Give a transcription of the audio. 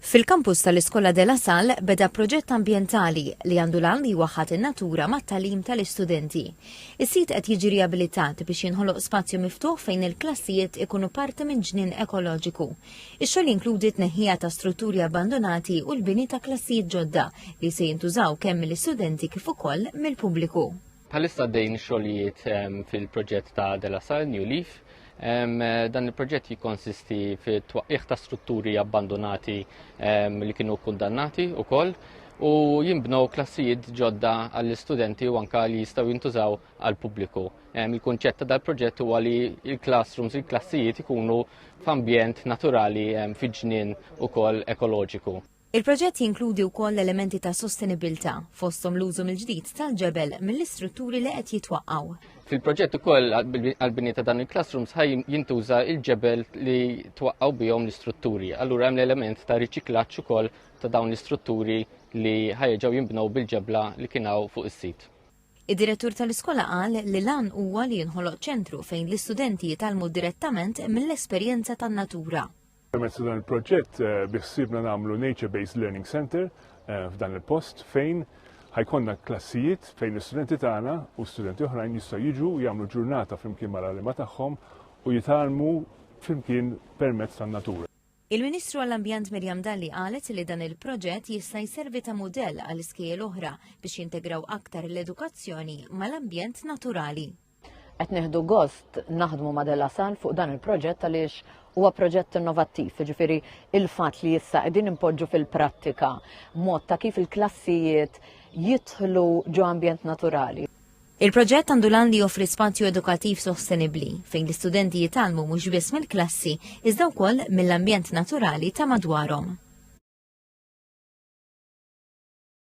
Fil-kampus tal-Iskola della Salle beda proġett ambjentali li għandu lan li waħħat in-natura mat-talim tal-istudenti. Is-sit qed jiġi riabilitat biex jinħoloq spazju miftuħ fejn il-klassijiet ikunu parti minn ġnien ekoloġiku. Ix-xogħol jinkludi tneħħija ta' strutturi abbandonati u l-bini ta' klassijiet ġodda li se jintużaw kemm mill-istudenti kif ukoll mill-pubbliku. Bħalissa dejn xogħlijiet fil-proġett ta' Della Salle New Leaf. Dan il-proġett jikonsisti fi twaqqih ta' strutturi abbandonati li kienu kundannati wkoll u jinbnew klassijiet ġodda għall-istudenti u anke li jistgħu jintużaw għall-pubbliku. Il-kunċett ta' dal-proġett huwa li il-classrooms, il-klassijiet ikunu f'ambjent naturali fi ġnien ukoll ekoloġiku. Il-proġett jinkludi wkoll elementi ta' sostenibilità fosthom l-użu mill-ġdid tal-ġebel mill-istrutturi li qed jitwaqqgħu. Fil-proġett ukoll għall-bini ta' dan il-classrooms ħaj jintuża il-ġebel li twaqqgħu bihom l-istrutturi. Allura hemm l-element ta' riċiklaġġ ukoll ta' dawn l-istrutturi li ħajġew jinbnew bil-ġebla li kienu fuq is-sit. Id-direttur tal-iskola qal li lan huwa li jinħoloq ċentru fejn l-istudenti jitalmu direttament mill-esperjenza tan-natura. Permezz dan il-proġett biħsibna nagħmlu Nature-Based Learning Center f'dan il-post fejn ħajkonna klassijiet fejn l-istudenti tagħna u studenti oħrajn jistgħu jiġu jagħmlu ġurnata flimkien mal-għalliema tagħhom u jitalmu flimkien permezz tan-natura. Il-Ministru għall-Ambjent Mirjam Dalli qalet li dan il-proġett jista' jservi ta' mudell għal iskejjel oħra biex jintegraw aktar l-edukazzjoni mal-ambjent naturali. Qed nieħdu gost naħdmu ma' Della Salle fuq dan il-proġett għaliex huwa proġett innovattiv, ġifieri il-fatt li issa qegħdin impoġġu fil-prattika mod ta' kif il-klassijiet jidħlu ġo ambjent naturali. Il-proġett għandu lan li joffri spazju edukattiv sostenibbli fejn l-istudenti jitalmu mhux biss mill-klassi iżda wkoll mill-ambjent naturali ta' madwarhom.